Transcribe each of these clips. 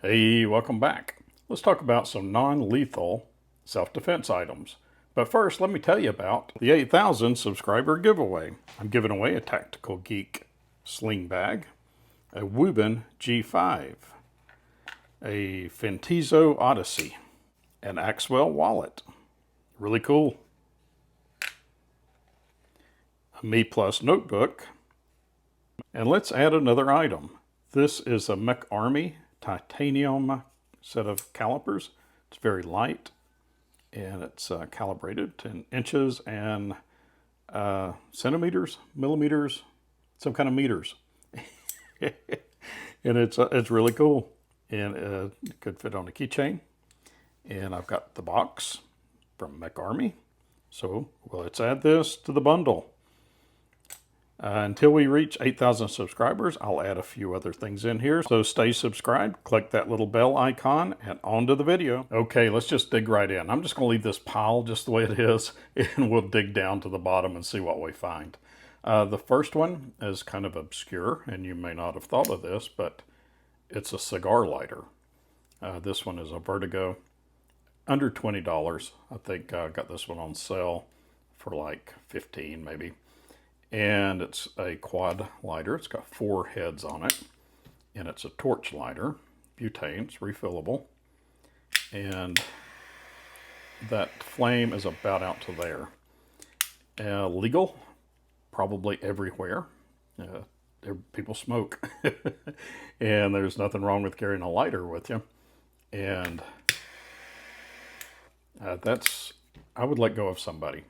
Hey, welcome back. Let's talk about some non-lethal self-defense items. But first, let me tell you about the 8,000 subscriber giveaway. I'm giving away a Tactical Geek sling bag, a Wubin G5, a Fintizo Odyssey, an Axwell wallet. Really cool. A Me Plus notebook. And let's add another item. This is a Mech Army titanium set of calipers. It's very light and it's calibrated in inches and centimeters, millimeters, some kind of meters. And it's really cool, and it could fit on a keychain. And I've got the box from Mech Army. So well, let's add this to the bundle. Until we reach 8,000 subscribers, I'll add a few other things in here. So stay subscribed, click that little bell icon, and on to the video. Okay, let's just dig right in. I'm just going to leave this pile just the way it is, and we'll dig down to the bottom and see what we find. The first one is kind of obscure, and you may not have thought of this, but it's a cigar lighter. This one is a Vertigo, under $20. I think I got this one on sale for like $15 maybe. And it's a quad lighter. It's got 4 heads on it. And it's a torch lighter. Butane, it's refillable. And that flame is about out to there. Legal, probably everywhere. People smoke. And there's nothing wrong with carrying a lighter with you. And I would let go of somebody.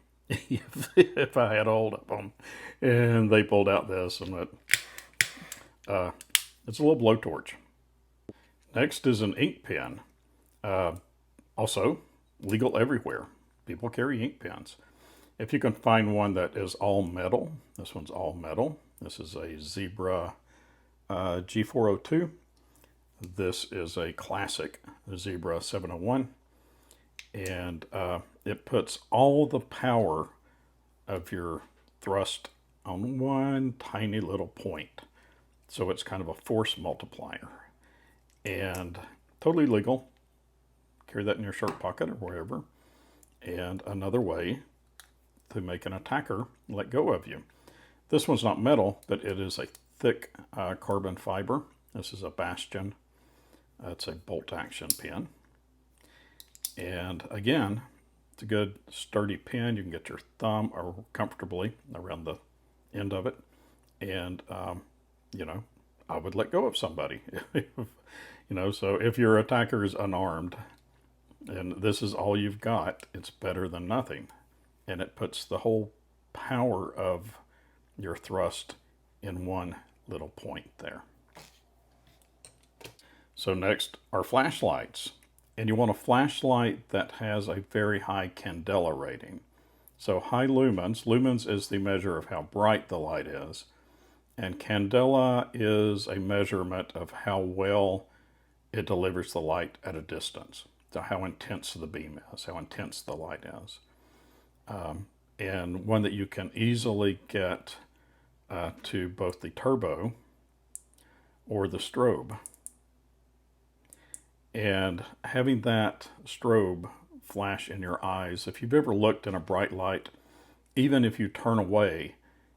if I had a hold of them and they pulled out this, and it's a little blowtorch. Next is an ink pen. Also legal everywhere. People carry ink pens. If you can find one that is all metal, this one's all metal. This is a Zebra G402. This is a classic Zebra 701. And it puts all the power of your thrust on one tiny little point. So it's kind of a force multiplier. And totally legal. Carry that in your shirt pocket or wherever. And another way to make an attacker let go of you. This one's not metal, but it is a thick carbon fiber. This is a Bastion. It's a bolt action pen. And again, it's a good sturdy pen. You can get your thumb or comfortably around the end of it. And, I would let go of somebody. So if your attacker is unarmed and this is all you've got, it's better than nothing. And it puts the whole power of your thrust in one little point there. So next are flashlights. And you want a flashlight that has a very high candela rating. So high lumens. Lumens is the measure of how bright the light is. And candela is a measurement of how well it delivers the light at a distance. So how intense the beam is, how intense the light is. And one that you can easily get to both the turbo or the strobe. And having that strobe flash in your eyes, if you've ever looked in a bright light, even if you turn away,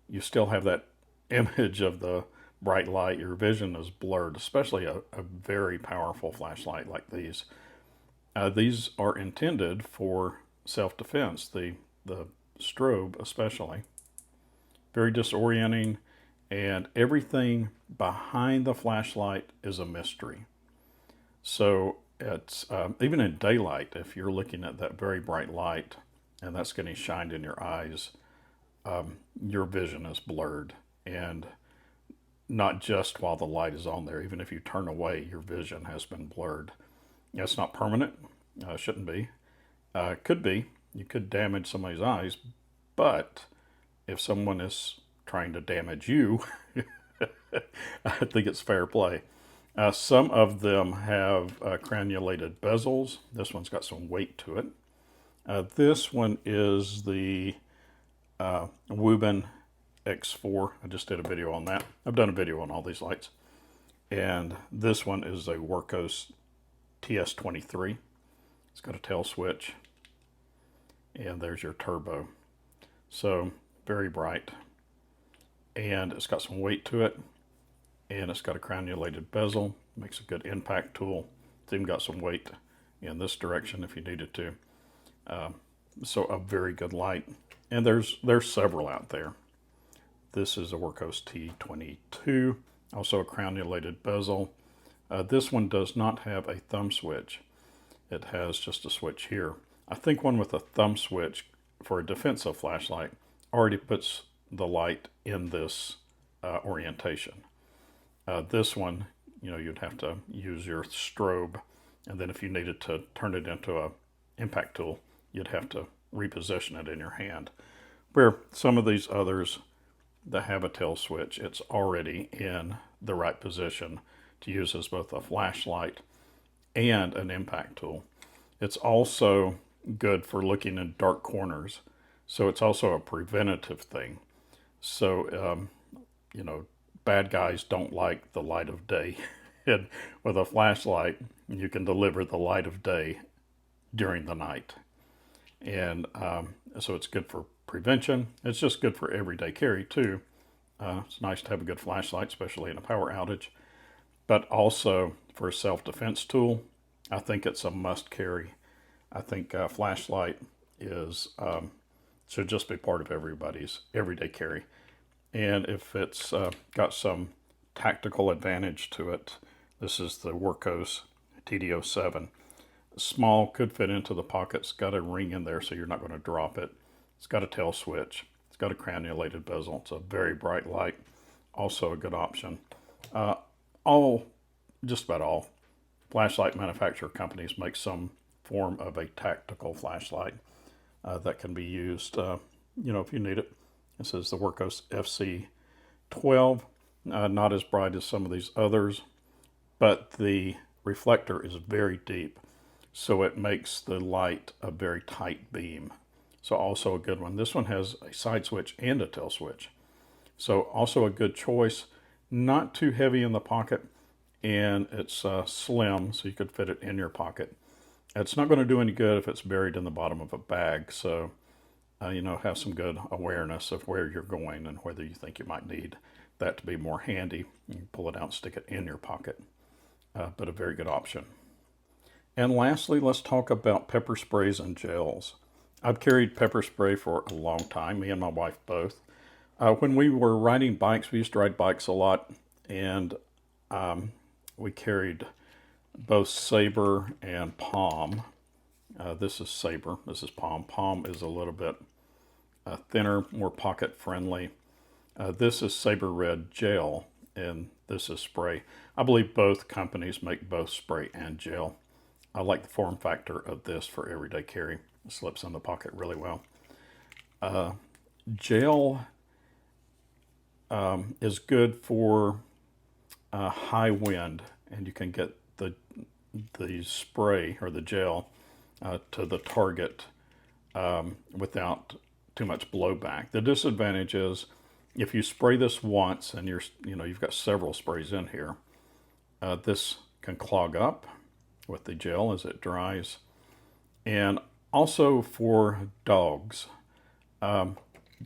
you still have that image of the bright light. Your vision is blurred, especially a very powerful flashlight like these. These are intended for self-defense, the strobe especially. Very disorienting, and everything behind the flashlight is a mystery. So it's even in daylight, if you're looking at that very bright light and that's getting shined in your eyes, your vision is blurred. And not just while the light is on there, even if you turn away, your vision has been blurred. It's not permanent, shouldn't be. Could be. You could damage somebody's eyes, but if someone is trying to damage you, I think it's fair play. Some of them have cranulated bezels. This one's got some weight to it. This one is the Wubin X4. I just did a video on that. I've done a video on all these lights. And this one is a Workhorse TS23. It's got a tail switch, and there's your turbo. So very bright, and it's got some weight to it, and it's got a crenulated bezel. Makes a good impact tool. It's even got some weight in this direction if you needed to. So a very good light, and there's several out there. This is a Workhorse T22, also a crenulated bezel. This one does not have a thumb switch. It has just a switch here. I think one with a thumb switch for a defensive flashlight already puts the light in this orientation. This one, you'd have to use your strobe, and then if you needed to turn it into a impact tool, you'd have to reposition it in your hand. Where some of these others that have a tail switch, it's already in the right position to use as both a flashlight and an impact tool. It's also good for looking in dark corners, so it's also a preventative thing. So, bad guys don't like the light of day. And with a flashlight, you can deliver the light of day during the night. And so it's good for prevention. It's just good for everyday carry too. It's nice to have a good flashlight, especially in a power outage. But also for a self-defense tool, I think it's a must carry. I think flashlight should just be part of everybody's everyday carry. And if it's got some tactical advantage to it, this is the Workhorse TD07. Small, could fit into the pocket. It's got a ring in there so you're not going to drop it. It's got a tail switch. It's got a crenulated bezel. It's a very bright light. Also a good option. Just about all flashlight manufacturer companies make some form of a tactical flashlight that can be used, if you need it. This is the Workhorse FC12. Not as bright as some of these others, but the reflector is very deep, so it makes the light a very tight beam. So also a good one. This one has a side switch and a tail switch. So also a good choice. Not too heavy in the pocket, and it's slim, so you could fit it in your pocket. It's not going to do any good if it's buried in the bottom of a bag, so have some good awareness of where you're going and whether you think you might need that to be more handy. You can pull it out and stick it in your pocket, but a very good option. And lastly, let's talk about pepper sprays and gels. I've carried pepper spray for a long time, me and my wife both. When we were riding bikes, we used to ride bikes a lot, and we carried both Sabre and Palm. This is Sabre, this is Palm. Palm is a little bit thinner, more pocket friendly. This is Sabre Red Gel, and this is spray. I believe both companies make both spray and gel. I like the form factor of this for everyday carry. It slips in the pocket really well. Gel is good for high wind, and you can get the spray or the gel to the target without too much blowback. The disadvantage is if you spray this once and you've got several sprays in here, this can clog up with the gel as it dries. And also for dogs.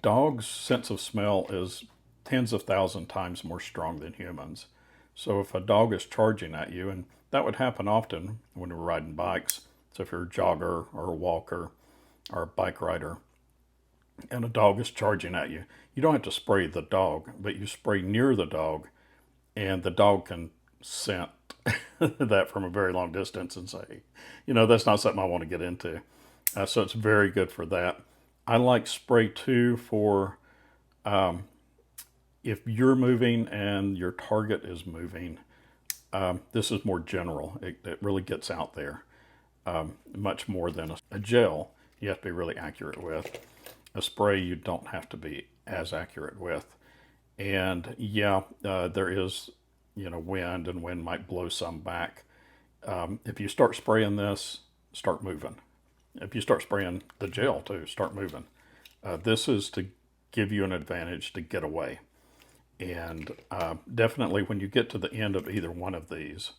Dogs' sense of smell is tens of thousands times more strong than humans. So if a dog is charging at you, and that would happen often when we're riding bikes. So if you're a jogger or a walker or a bike rider, and a dog is charging at you, you don't have to spray the dog, but you spray near the dog, and the dog can scent that from a very long distance and say, that's not something I want to get into. So it's very good for that. I like spray too for if you're moving and your target is moving. This is more general. It really gets out there much more than a gel you have to be really accurate with. A spray you don't have to be as accurate with. And there is wind, and wind might blow some back. If you start spraying this, start moving. If you start spraying the gel too, start moving. This is to give you an advantage to get away. And definitely when you get to the end of either one of these,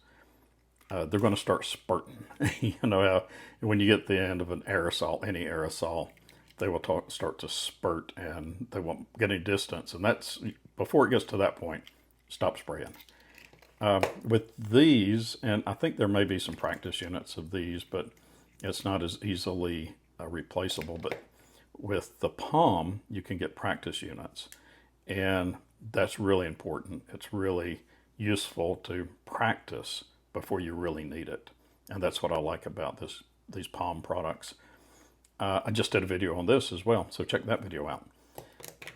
they're going to start spurting. You know, when you get the end of an aerosol, any aerosol, they will start to spurt and they won't get any distance. And that's, before it gets to that point, stop spraying. With these, and I think there may be some practice units of these, but it's not as easily replaceable. But with the palm, you can get practice units. And that's really important. It's really useful to practice before you really need it. And that's what I like about these palm products. I just did a video on this as well, so check that video out.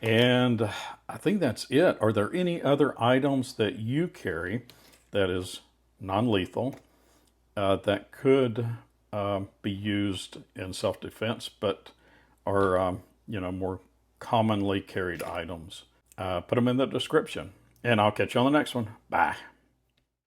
And I think that's it. Are there any other items that you carry that is non-lethal that could be used in self-defense, but are more commonly carried items? Put them in the description, and I'll catch you on the next one. Bye.